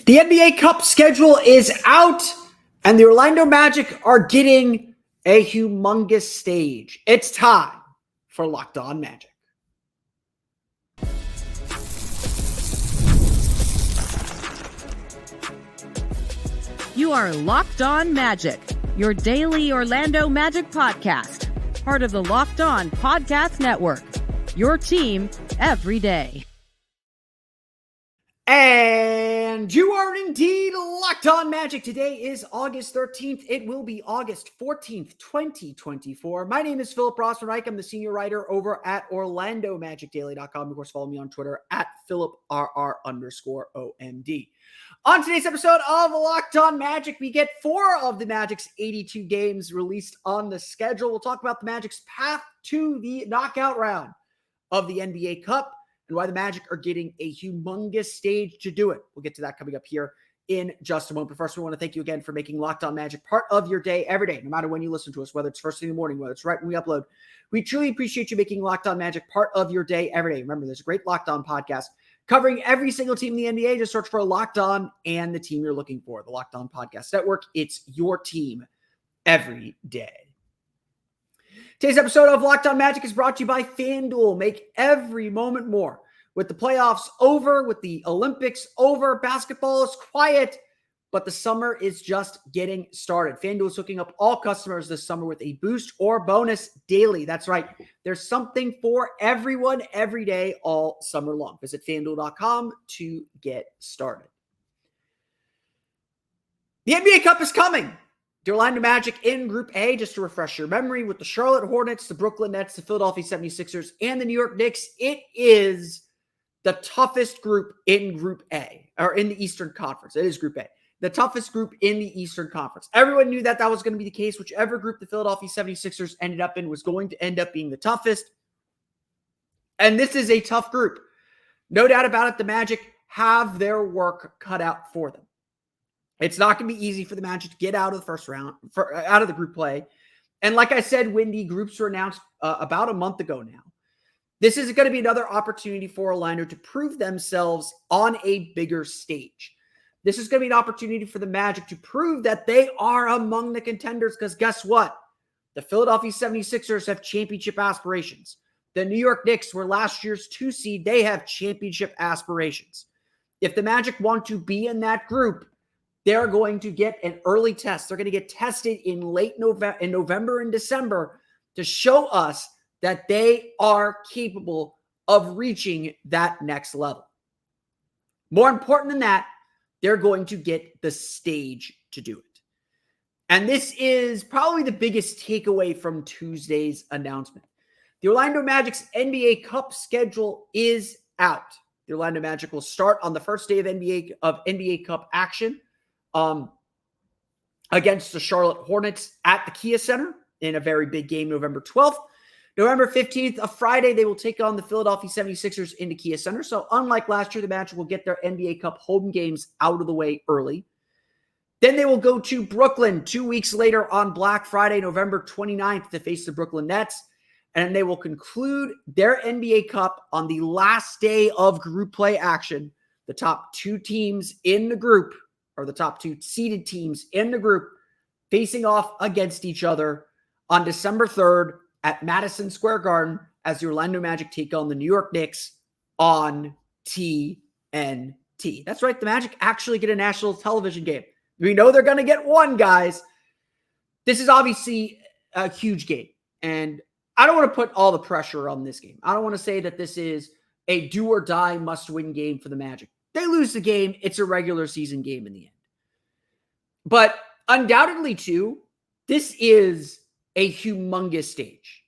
The NBA Cup schedule is out, and the Orlando Magic are getting a humongous stage. It's time for Locked On Magic. You are Locked On Magic, your daily Orlando Magic podcast, part of the Locked On Podcast Network, your team every day. And you are indeed Locked On Magic. Today is August 13th. It will be August 14th, 2024. My name is Philip Rossman-Reich. I'm the senior writer over at OrlandoMagicDaily.com. Of course, follow me on Twitter at PhilipRR_OMD. On today's episode of Locked On Magic, we get 4 of the Magic's 82 games released on the schedule. We'll talk about the Magic's path to the knockout round of the NBA Cup and why the Magic are getting a humongous stage to do it. We'll get to that coming up here in just a moment. But first, we want to thank you again for making Locked On Magic part of your day every day, no matter when you listen to us, whether it's first thing in the morning, whether it's right when we upload. We truly appreciate you making Locked On Magic part of your day every day. Remember, there's a great Locked On podcast covering every single team in the NBA. Just search for Locked On and the team you're looking for, the Locked On Podcast Network. It's your team every day. Today's episode of Locked On Magic is brought to you by FanDuel. Make every moment more. With the playoffs over, with the Olympics over, basketball is quiet, but the summer is just getting started. FanDuel is hooking up all customers this summer with a boost or bonus daily. That's right. There's something for everyone every day all summer long. Visit FanDuel.com to get started. The NBA Cup is coming. The Orlando Magic in Group A, just to refresh your memory, with the Charlotte Hornets, the Brooklyn Nets, the Philadelphia 76ers, and the New York Knicks. It is the toughest group in Group A, or in the Eastern Conference. It is Group A. The toughest group in the Eastern Conference. Everyone knew that was going to be the case. Whichever group the Philadelphia 76ers ended up in was going to end up being the toughest. And this is a tough group. No doubt about it, the Magic have their work cut out for them. It's not going to be easy for the Magic to get out of the first round, out of the group play. And like I said, when the groups were announced about a month ago now, this is going to be another opportunity for Orlando to prove themselves on a bigger stage. This is going to be an opportunity for the Magic to prove that they are among the contenders, because guess what? The Philadelphia 76ers have championship aspirations. The New York Knicks were last year's 2 seed. They have championship aspirations. If the Magic want to be in that group, they're going to get an early test. They're going to get tested in November and December to show us that they are capable of reaching that next level. More important than that, they're going to get the stage to do it. And this is probably the biggest takeaway from Tuesday's announcement. The Orlando Magic's NBA Cup schedule is out. The Orlando Magic will start on the first day of NBA Cup action against the Charlotte Hornets at the Kia Center in a very big game, November 12th. November 15th, a Friday, they will take on the Philadelphia 76ers into Kia Center. So unlike last year, the Magic will get their NBA Cup home games out of the way early. Then they will go to Brooklyn 2 weeks later on Black Friday, November 29th, to face the Brooklyn Nets. And they will conclude their NBA Cup on the last day of group play action. The top 2 teams in the group, or the top 2 seeded teams in the group, facing off against each other on December 3rd at Madison Square Garden as the Orlando Magic take on the New York Knicks on TNT. That's right, the Magic actually get a national television game. We know they're going to get one, guys. This is obviously a huge game, and I don't want to put all the pressure on this game. I don't want to say that this is a do-or-die must-win game for the Magic. They lose the game, it's a regular season game in the end. But undoubtedly, too, this is a humongous stage.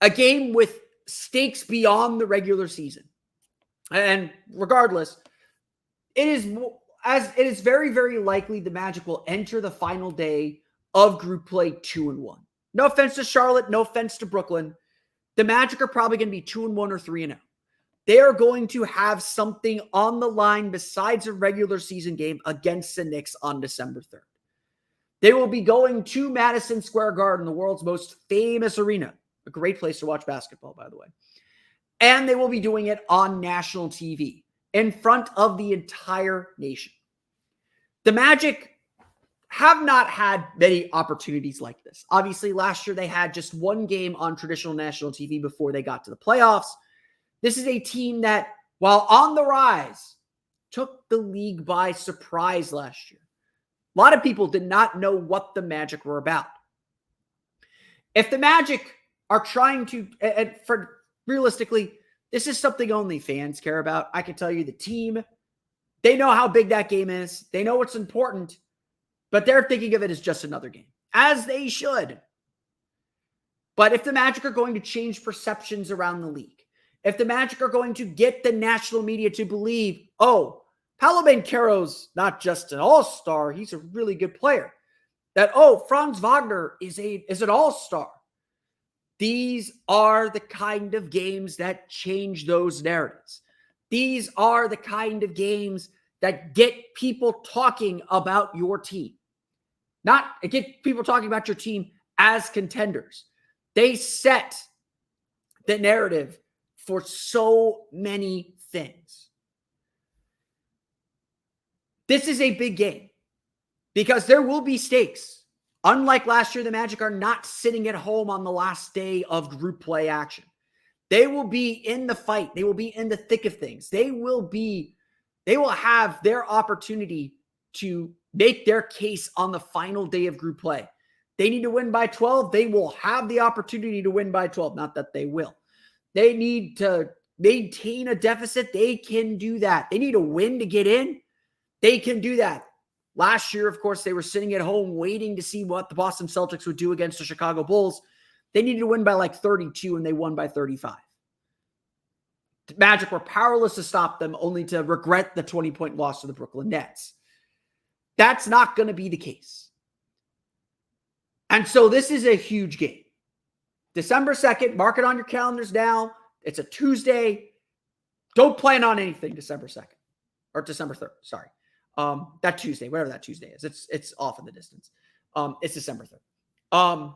A game with stakes beyond the regular season. And regardless, it is very, very likely the Magic will enter the final day of group play 2-1. No offense to Charlotte, no offense to Brooklyn. The Magic are probably going to be 2-1 or 3-0. They are going to have something on the line besides a regular season game against the Knicks on December 3rd. They will be going to Madison Square Garden, the world's most famous arena. A great place to watch basketball, by the way. And they will be doing it on national TV in front of the entire nation. The Magic have not had many opportunities like this. Obviously, last year they had just one game on traditional national TV before they got to the playoffs. This is a team that, while on the rise, took the league by surprise last year. A lot of people did not know what the Magic were about. If the Magic are trying to, and for realistically, this is something only fans care about. I can tell you the team, they know how big that game is. They know what's important, but they're thinking of it as just another game, as they should. But if the Magic are going to change perceptions around the league, if the Magic are going to get the national media to believe, oh, Paolo Banchero's not just an all-star, he's a really good player. That, oh, Franz Wagner is an all-star. These are the kind of games that change those narratives. These are the kind of games that get people talking about your team. Not get people talking about your team as contenders. They set the narrative for so many things. This is a big game because there will be stakes. Unlike last year, the Magic are not sitting at home on the last day of group play action. They will be in the fight. They will be in the thick of things. They will have their opportunity to make their case on the final day of group play. They need to win by 12. They will have the opportunity to win by 12. Not that they will. They need to maintain a deficit. They can do that. They need a win to get in. They can do that. Last year, of course, they were sitting at home waiting to see what the Boston Celtics would do against the Chicago Bulls. They needed to win by like 32, and they won by 35. The Magic were powerless to stop them, only to regret the 20-point loss to the Brooklyn Nets. That's not going to be the case. And so this is a huge game. December 2nd, mark it on your calendars now. It's a Tuesday. Don't plan on anything December 2nd. Or December 3rd, sorry. That Tuesday, whatever that Tuesday is. It's off in the distance. It's December 3rd.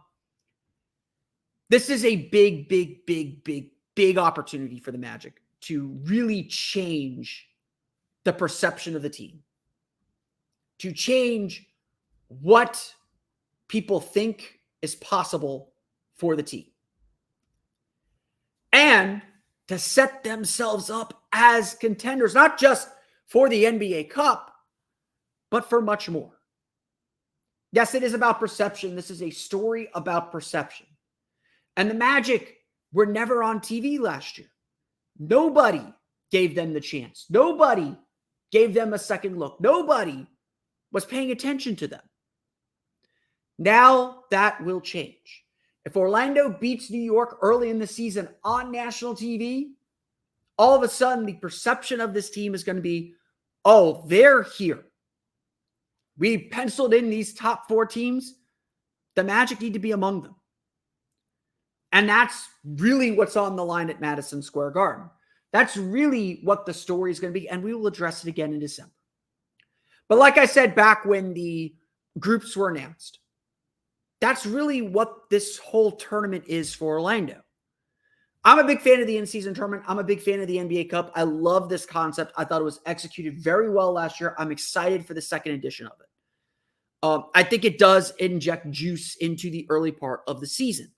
This is a big opportunity for the Magic to really change the perception of the team. To change what people think is possible for the team. And to set themselves up as contenders, not just for the NBA Cup, but for much more. Yes, it is about perception. This is a story about perception. And the Magic were never on TV last year. Nobody gave them the chance. Nobody gave them a second look. Nobody was paying attention to them. Now that will change. If Orlando beats New York early in the season on national TV, all of a sudden the perception of this team is going to be, oh, they're here. We penciled in these top 4 teams. The Magic need to be among them. And that's really what's on the line at Madison Square Garden. That's really what the story is going to be, and we will address it again in December. But like I said back when the groups were announced, that's really what this whole tournament is for Orlando. I'm a big fan of the in-season tournament. I'm a big fan of the NBA Cup. I love this concept. I thought it was executed very well last year. I'm excited for the second edition of it. I think it does inject juice into the early part of the season.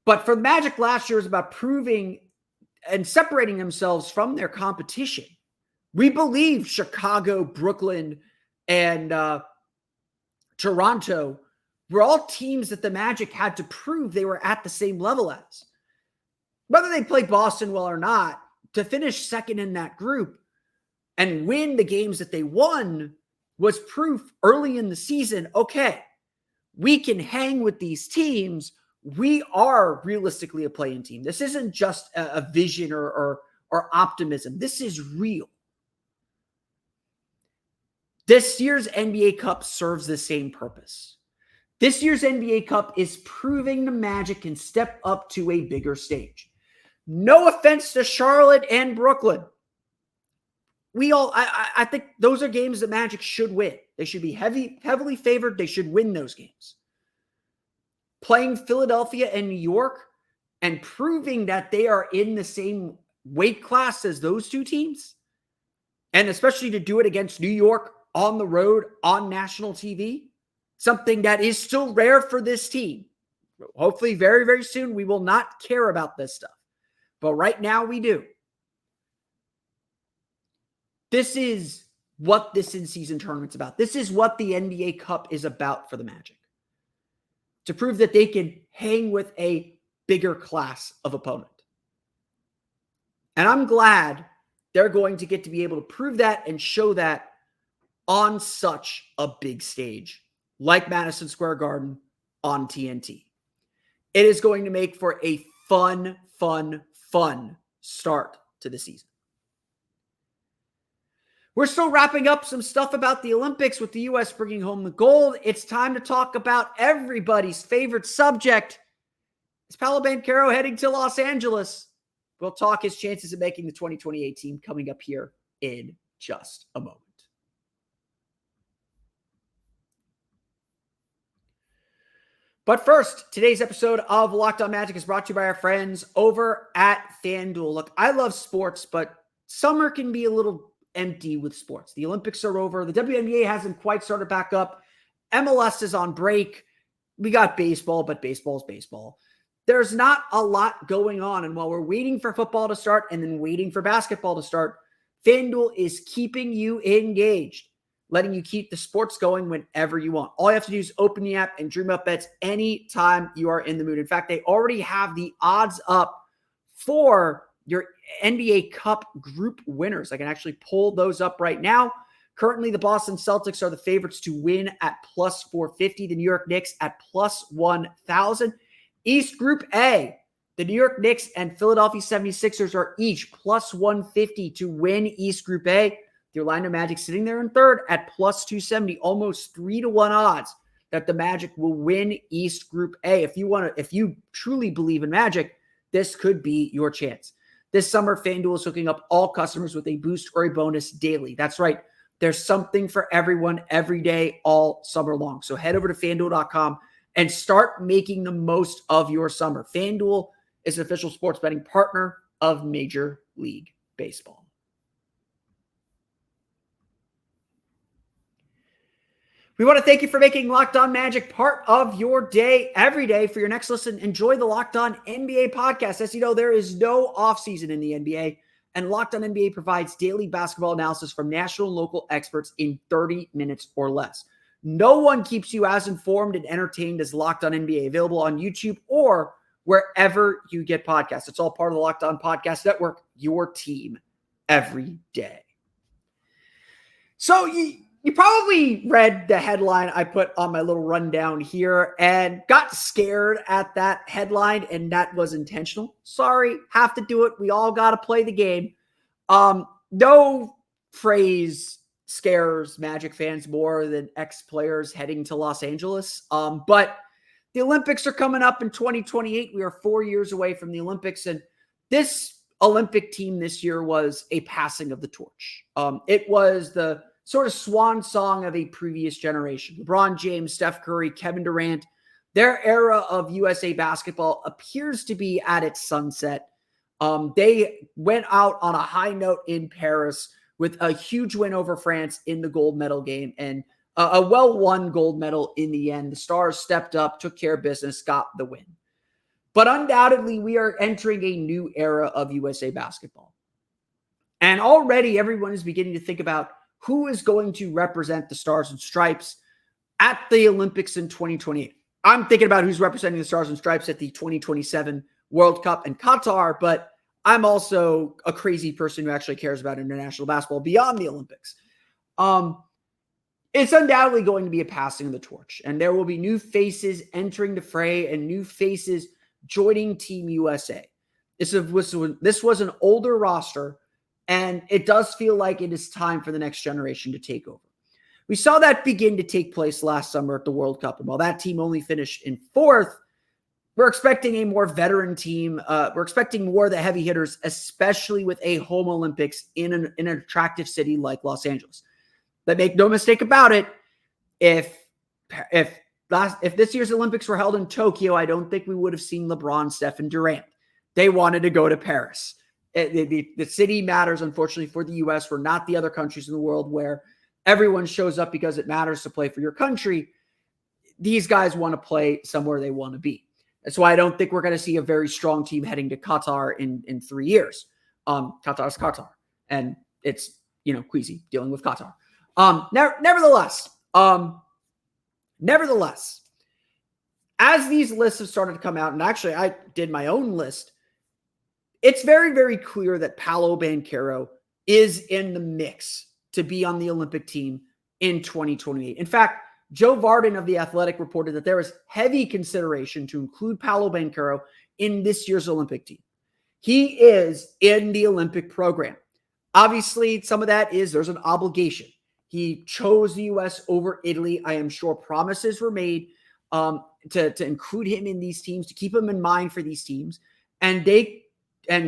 But for the Magic last year, it was about proving and separating themselves from their competition. We believe Chicago, Brooklyn, and Toronto were all teams that the Magic had to prove they were at the same level as. Whether they played Boston well or not, to finish second in that group and win the games that they won was proof early in the season, okay, we can hang with these teams. We are realistically a play-in team. This isn't just a vision or optimism. This is real. This year's NBA Cup serves the same purpose. This year's NBA Cup is proving the Magic can step up to a bigger stage. No offense to Charlotte and Brooklyn. I think those are games that Magic should win. They should be heavily favored. They should win those games. Playing Philadelphia and New York and proving that they are in the same weight class as those two teams, and especially to do it against New York on the road on national TV, something that is still rare for this team. Hopefully very, very soon we will not care about this stuff. But right now we do. This is what this in-season tournament's about. This is what the NBA Cup is about for the Magic. To prove that they can hang with a bigger class of opponent. And I'm glad they're going to get to be able to prove that and show that on such a big stage like Madison Square Garden on TNT. It is going to make for a fun start to the season. We're still wrapping up some stuff about the Olympics with the U.S. bringing home the gold. It's time to talk about everybody's favorite subject. Is Paolo Banchero heading to Los Angeles? We'll talk his chances of making the 2028 team coming up here in just a moment. But first, today's episode of Locked On Magic is brought to you by our friends over at FanDuel. Look, I love sports, but summer can be a little empty with sports. The Olympics are over. The WNBA hasn't quite started back up. MLS is on break. We got baseball, but baseball's baseball. There's not a lot going on. And while we're waiting for football to start and then waiting for basketball to start, FanDuel is keeping you engaged, letting you keep the sports going whenever you want. All you have to do is open the app and dream up bets anytime you are in the mood. In fact, they already have the odds up for your NBA Cup group winners. I can actually pull those up right now. Currently, the Boston Celtics are the favorites to win at plus 450. The New York Knicks at plus 1,000. East Group A, the New York Knicks and Philadelphia 76ers are each plus 150 to win East Group A. The Orlando Magic sitting there in third at plus 270, almost 3-1 odds that the Magic will win East Group A. If you truly believe in Magic, this could be your chance. This summer, FanDuel is hooking up all customers with a boost or a bonus daily. That's right. There's something for everyone every day, all summer long. So head over to FanDuel.com and start making the most of your summer. FanDuel is an official sports betting partner of Major League Baseball. We want to thank you for making Locked On Magic part of your day every day. For your next listen, enjoy the Locked On NBA podcast. As you know, there is no offseason in the NBA, and Locked On NBA provides daily basketball analysis from national and local experts in 30 minutes or less. No one keeps you as informed and entertained as Locked On NBA, available on YouTube or wherever you get podcasts. It's all part of the Locked On Podcast Network, your team every day. So you probably read the headline I put on my little rundown here and got scared at that headline, and that was intentional. Sorry, have to do it. We all got to play the game. No phrase scares Magic fans more than ex-players heading to Los Angeles. But the Olympics are coming up in 2028. We are 4 years away from the Olympics, and this Olympic team this year was a passing of the torch. It was the sort of swan song of a previous generation. LeBron James, Steph Curry, Kevin Durant, their era of USA basketball appears to be at its sunset. They went out on a high note in Paris with a huge win over France in the gold medal game and a well-won gold medal in the end. The Stars stepped up, took care of business, got the win. But undoubtedly, we are entering a new era of USA basketball. And already everyone is beginning to think about who is going to represent the Stars and Stripes at the Olympics in 2028. I'm thinking about who's representing the Stars and Stripes at the 2027 World Cup in Qatar, but I'm also a crazy person who actually cares about international basketball beyond the Olympics. It's undoubtedly going to be a passing of the torch, and there will be new faces entering the fray and new faces joining Team USA. This was an older roster, and it does feel like it is time for the next generation to take over. We saw that begin to take place last summer at the World Cup, and while that team only finished in fourth, we're expecting a more veteran team. We're expecting more of the heavy hitters, especially with a home Olympics in an attractive city like Los Angeles. But make no mistake about it, if this year's Olympics were held in Tokyo, I don't think we would have seen LeBron, Steph, and Durant. They wanted to go to Paris. The city matters, unfortunately, for the U.S. We're not the other countries in the world where everyone shows up because it matters to play for your country. These guys want to play somewhere they want to be. That's why I don't think we're going to see a very strong team heading to Qatar in 3 years. Qatar is Qatar, and it's, queasy dealing with Qatar. Nevertheless, as these lists have started to come out, and actually I did my own list, it's very, very clear that Paolo Banchero is in the mix to be on the Olympic team in 2028. In fact, Joe Varden of The Athletic reported that there is heavy consideration to include Paolo Banchero in this year's Olympic team. He is in the Olympic program. Obviously, some of that is there's an obligation. He chose the U.S. over Italy. I am sure promises were made to include him in these teams, to keep him in mind for these teams. And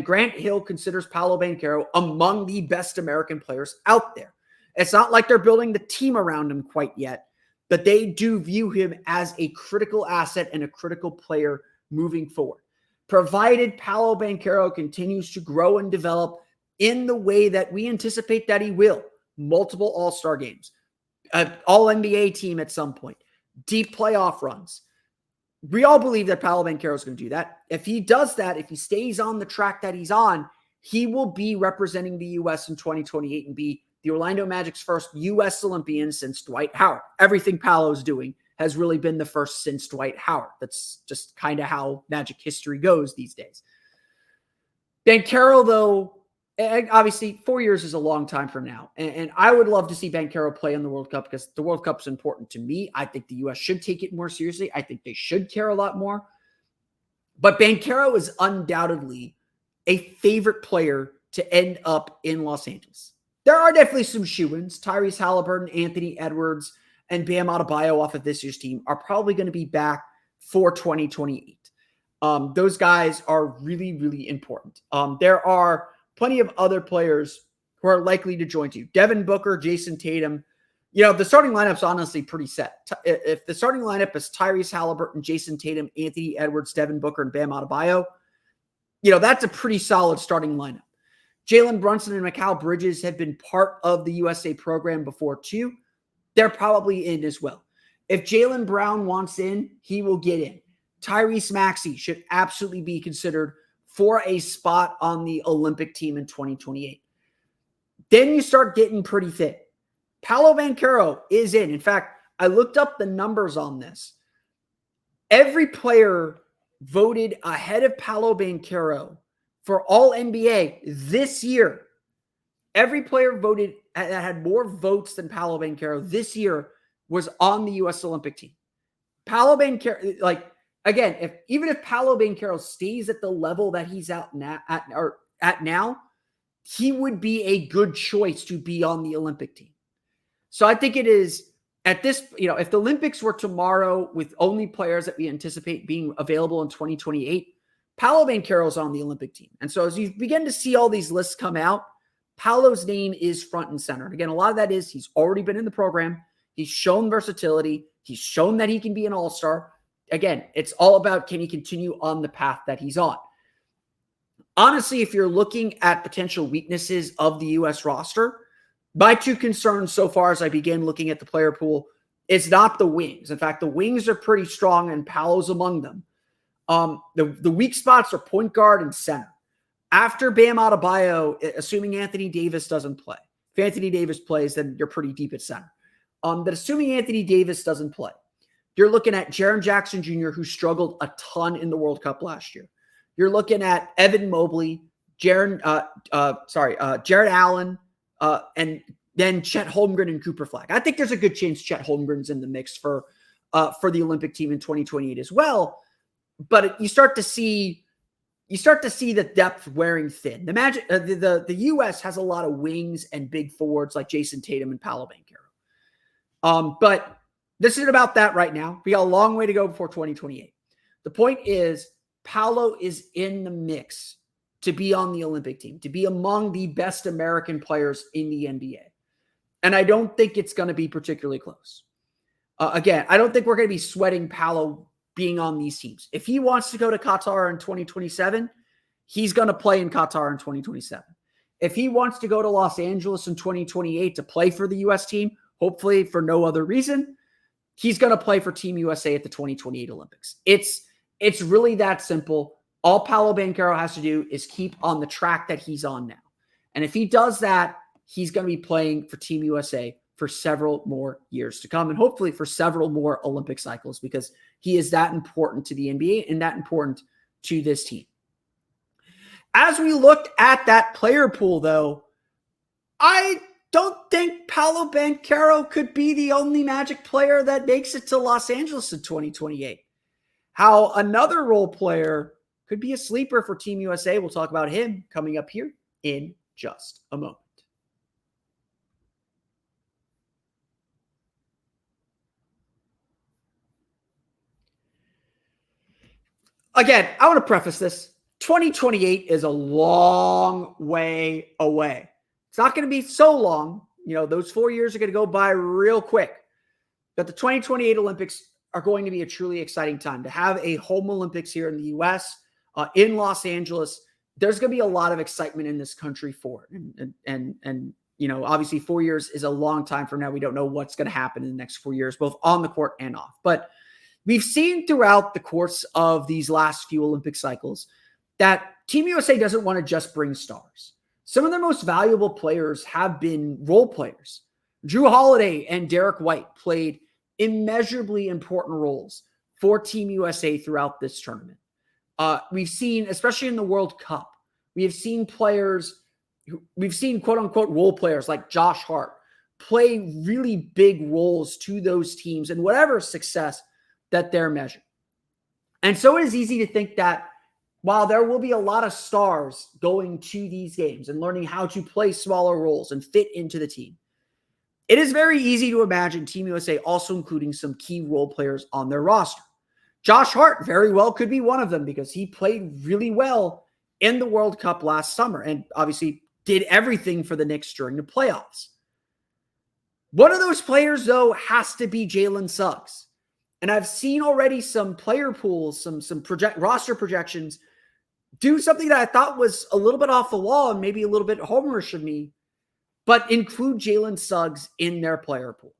Grant Hill considers Paolo Banchero among the best American players out there. It's not like they're building the team around him quite yet, but they do view him as a critical asset and a critical player moving forward. Provided Paolo Banchero continues to grow and develop in the way that we anticipate that he will, multiple All-Star games, an All-NBA team at some point, deep playoff runs. We all believe that Paolo Banchero is going to do that. If he does that, if he stays on the track that he's on, he will be representing the U.S. in 2028 and be the Orlando Magic's first U.S. Olympian since Dwight Howard. Everything Paolo's doing has really been the first since Dwight Howard. That's just kind of how Magic history goes these days. Banchero, though, obviously 4 years is a long time from now. And I would love to see Banchero play in the World Cup because the World Cup's important to me. I think the U.S. should take it more seriously. I think they should care a lot more. But Banchero is undoubtedly a favorite player to end up in Los Angeles. There are definitely some shoo-ins. Tyrese Halliburton, Anthony Edwards, and Bam Adebayo off of this year's team are probably going to be back for 2028. Those guys are really, really important. There are plenty of other players who are likely to join you. Devin Booker, Jason Tatum. The starting lineup's honestly pretty set. If the starting lineup is Tyrese Halliburton, Jason Tatum, Anthony Edwards, Devin Booker, and Bam Adebayo, that's a pretty solid starting lineup. Jalen Brunson and Mikal Bridges have been part of the USA program before too. They're probably in as well. If Jaylen Brown wants in, he will get in. Tyrese Maxey should absolutely be considered for a spot on the Olympic team in 2028. Then you start getting pretty thin. Paolo Banchero is in. In fact, I looked up the numbers on this. Every player voted ahead of Paolo Banchero for all NBA this year. Every player voted that had more votes than Paolo Banchero this year was on the U.S. Olympic team. Paolo Banchero, even if Paolo Banchero stays at the level that he's at now, he would be a good choice to be on the Olympic team. So I think it is at this, if the Olympics were tomorrow with only players that we anticipate being available in 2028, Paolo Banchero is on the Olympic team. And so as you begin to see all these lists come out, Paolo's name is front and center. And again, a lot of that is he's already been in the program. He's shown versatility. He's shown that he can be an all-star. Again, it's all about, can he continue on the path that he's on? Honestly, if you're looking at potential weaknesses of the U.S. roster, my two concerns so far as I begin looking at the player pool is not the wings. In fact, the wings are pretty strong and Paolo's among them. The weak spots are point guard and center. After Bam Adebayo, assuming Anthony Davis doesn't play. If Anthony Davis plays, then you're pretty deep at center. But assuming Anthony Davis doesn't play, you're looking at Jaren Jackson Jr., who struggled a ton in the World Cup last year. You're looking at Evan Mobley, Jared Allen, and then Chet Holmgren and Cooper Flag. I think there's a good chance Chet Holmgren's in the mix for the Olympic team in 2028 as well. But you start to see the depth wearing thin. The Magic, the U.S. has a lot of wings and big forwards like Jason Tatum and Paolo Banchero. But this isn't about that right now. We got a long way to go before 2028. The point is, Paolo is in the mix to be on the Olympic team, to be among the best American players in the NBA. And I don't think it's going to be particularly close. Again, I don't think we're going to be sweating Paolo being on these teams. If he wants to go to Qatar in 2027, he's going to play in Qatar in 2027. If he wants to go to Los Angeles in 2028 to play for the U.S. team, hopefully for no other reason, he's going to play for Team USA at the 2028 Olympics. It's really that simple. All Paolo Banchero has to do is keep on the track that he's on now. And if he does that, he's going to be playing for Team USA for several more years to come, and hopefully for several more Olympic cycles, because he is that important to the NBA and that important to this team. As we looked at that player pool, though, I don't think Paolo Banchero could be the only Magic player that makes it to Los Angeles in 2028. How another role player could be a sleeper for Team USA. We'll talk about him coming up here in just a moment. Again, I want to preface this. 2028 is a long way away. It's not going to be so long. Those 4 years are going to go by real quick. But the 2028 Olympics are going to be a truly exciting time. To have a home Olympics here in the U.S., in Los Angeles, there's going to be a lot of excitement in this country for it. And obviously 4 years is a long time from now. We don't know what's going to happen in the next 4 years, both on the court and off. But we've seen throughout the course of these last few Olympic cycles that Team USA doesn't want to just bring stars. Some of their most valuable players have been role players. Drew Holiday and Derek White played immeasurably important roles for Team USA throughout this tournament. We've seen, especially in the World Cup, we've seen quote unquote role players like Josh Hart play really big roles to those teams and whatever success that they're measuring. And so it is easy to think that while there will be a lot of stars going to these games and learning how to play smaller roles and fit into the team, it is very easy to imagine Team USA also including some key role players on their roster. Josh Hart very well could be one of them because he played really well in the World Cup last summer and obviously did everything for the Knicks during the playoffs. One of those players, though, has to be Jaylen Suggs. And I've seen already some player pools, some roster projections do something that I thought was a little bit off the wall and maybe a little bit homerish of me, but include Jaylen Suggs in their player pool.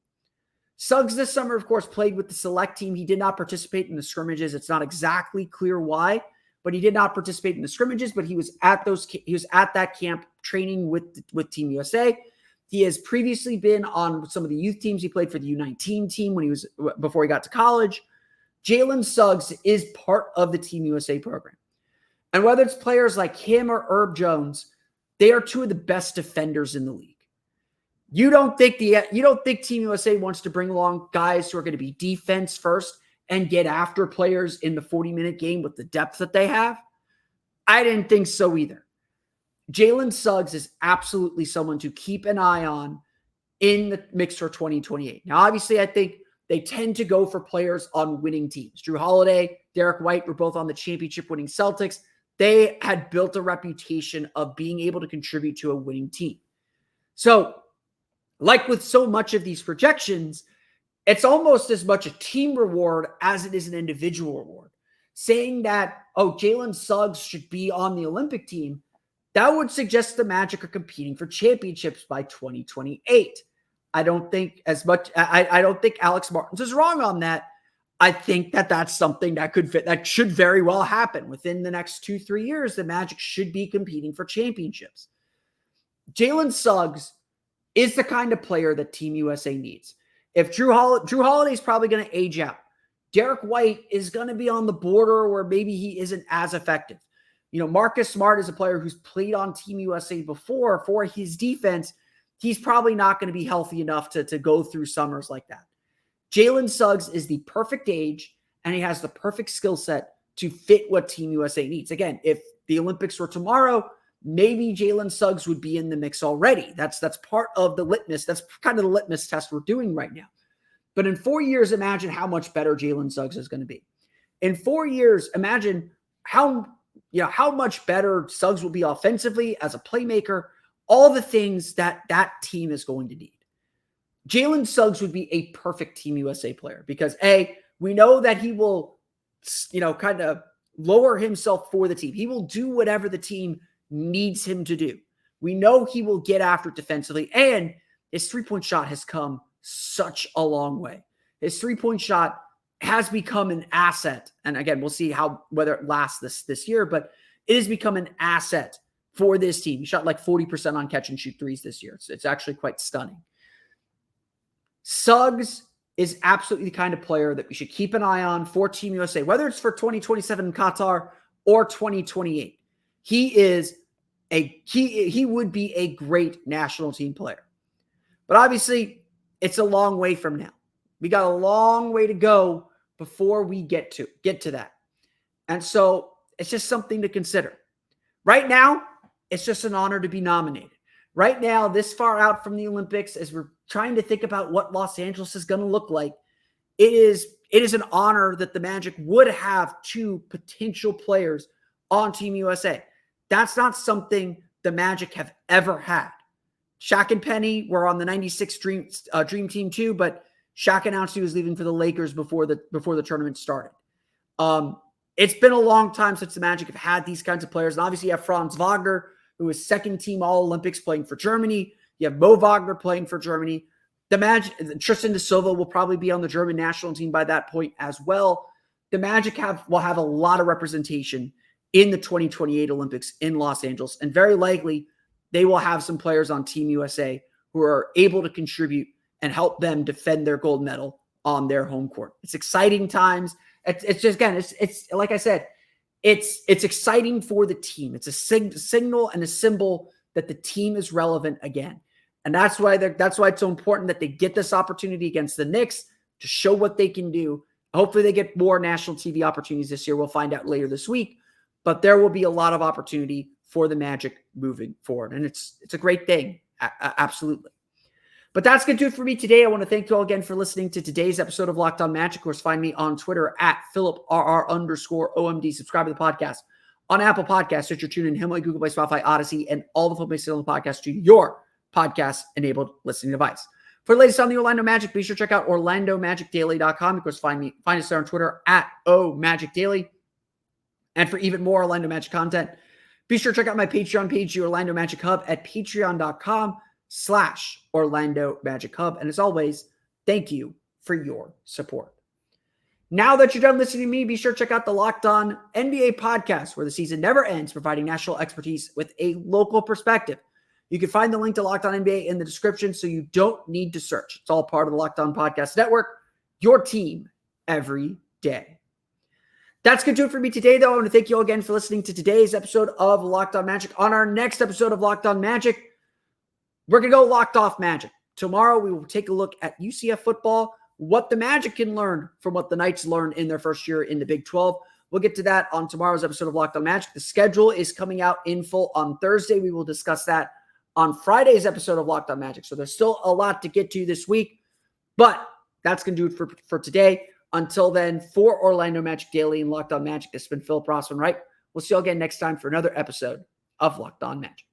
Suggs this summer, of course, played with the select team. He did not participate in the scrimmages. It's not exactly clear why, but he did not participate in the scrimmages, but he was at that camp training with Team USA. He has previously been on some of the youth teams. He played for the U19 team before he got to college. Jaylen Suggs is part of the Team USA program. And whether it's players like him or Herb Jones, they are two of the best defenders in the league. You don't think Team USA wants to bring along guys who are going to be defense first and get after players in the 40-minute game with the depth that they have? I didn't think so either. Jaylen Suggs is absolutely someone to keep an eye on in the mix for 2028. Now, obviously, I think they tend to go for players on winning teams. Drew Holiday, Derek White were both on the championship-winning Celtics. They had built a reputation of being able to contribute to a winning team. So, like with so much of these projections, it's almost as much a team reward as it is an individual reward. Saying that, Jaylen Suggs should be on the Olympic team, that would suggest the Magic are competing for championships by 2028. I don't think Alex Martins is wrong on that. I think that that's something that should very well happen within the next 2-3 years. The Magic should be competing for championships. Jaylen Suggs is the kind of player that Team USA needs. If Drew Holiday is probably going to age out, Derek White is going to be on the border where maybe he isn't as effective. Marcus Smart is a player who's played on Team USA before for his defense. He's probably not going to be healthy enough to go through summers like that. Jaylen Suggs is the perfect age, and he has the perfect skill set to fit what Team USA needs. Again, if the Olympics were tomorrow, maybe Jaylen Suggs would be in the mix already. That's part of the litmus. That's kind of the litmus test we're doing right now. But in 4 years, imagine how much better Jaylen Suggs is going to be. In 4 years, imagine how much better Suggs will be offensively as a playmaker, all the things that team is going to need. Jaylen Suggs would be a perfect Team USA player because we know that he will, kind of lower himself for the team. He will do whatever the team needs him to do. We know he will get after defensively, and his three-point shot has come such a long way. His three-point shot has become an asset. And again, we'll see whether it lasts this year, but it has become an asset for this team. He shot like 40% on catch and shoot threes this year. It's actually quite stunning. Suggs is absolutely the kind of player that we should keep an eye on for Team USA, whether it's for 2027 in Qatar or 2028. He would be a great national team player. But obviously, it's a long way from now. We got a long way to go before we get to that. And so it's just something to consider. Right now, it's just an honor to be nominated. Right now, this far out from the Olympics, as we're trying to think about what Los Angeles is going to look like, it is an honor that the Magic would have two potential players on Team USA. That's not something the Magic have ever had. Shaq and Penny were on the 96 Dream Team too, but Shaq announced he was leaving for the Lakers before the tournament started. It's been a long time since the Magic have had these kinds of players. And obviously you have Franz Wagner, who is second team All-Olympics playing for Germany. You have Mo Wagner playing for Germany. The Magic, Tristan da Silva will probably be on the German national team by that point as well. The Magic will have a lot of representation in the 2028 Olympics in Los Angeles. And very likely they will have some players on Team USA who are able to contribute and help them defend their gold medal on their home court. It's exciting times. It's just, again, it's like I said, it's exciting for the team. It's a signal and a symbol that the team is relevant again. And that's why it's so important that they get this opportunity against the Knicks to show what they can do. Hopefully they get more national TV opportunities this year. We'll find out later this week, but there will be a lot of opportunity for the Magic moving forward. And it's a great thing. Absolutely. But that's going to do it for me today. I want to thank you all again for listening to today's episode of Locked On Magic. Of course, find me on Twitter at PhilipRR_OMD. Subscribe to the podcast on Apple Podcasts, Stitcher, TuneIn, Himalaya, Google Play, Spotify, Odyssey, and all the places on the podcast to your podcast-enabled listening device. For the latest on the Orlando Magic, be sure to check out OrlandoMagicDaily.com. Of course, find us there on Twitter at OMagicDaily. And for even more Orlando Magic content, be sure to check out my Patreon page, the Orlando Magic Hub, at patreon.com/Orlando Magic Hub. And as always, thank you for your support. Now that you're done listening to me, be sure to check out the Locked On NBA podcast, where the season never ends, providing national expertise with a local perspective. You can find the link to Locked On NBA in the description, so you don't need to search. It's all part of the Locked On Podcast Network, your team every day. That's going to do it for me today, though. I want to thank you all again for listening to today's episode of Locked On Magic. On our next episode of Locked On Magic, we're going to go Locked Off Magic. Tomorrow, we will take a look at UCF football, what the Magic can learn from what the Knights learned in their first year in the Big 12. We'll get to that on tomorrow's episode of Locked On Magic. The schedule is coming out in full on Thursday. We will discuss that on Friday's episode of Locked On Magic. So there's still a lot to get to this week, but that's going to do it for today. Until then, for Orlando Magic Daily and Locked On Magic, this has been Philip Rossman, right? We'll see you all again next time for another episode of Locked On Magic.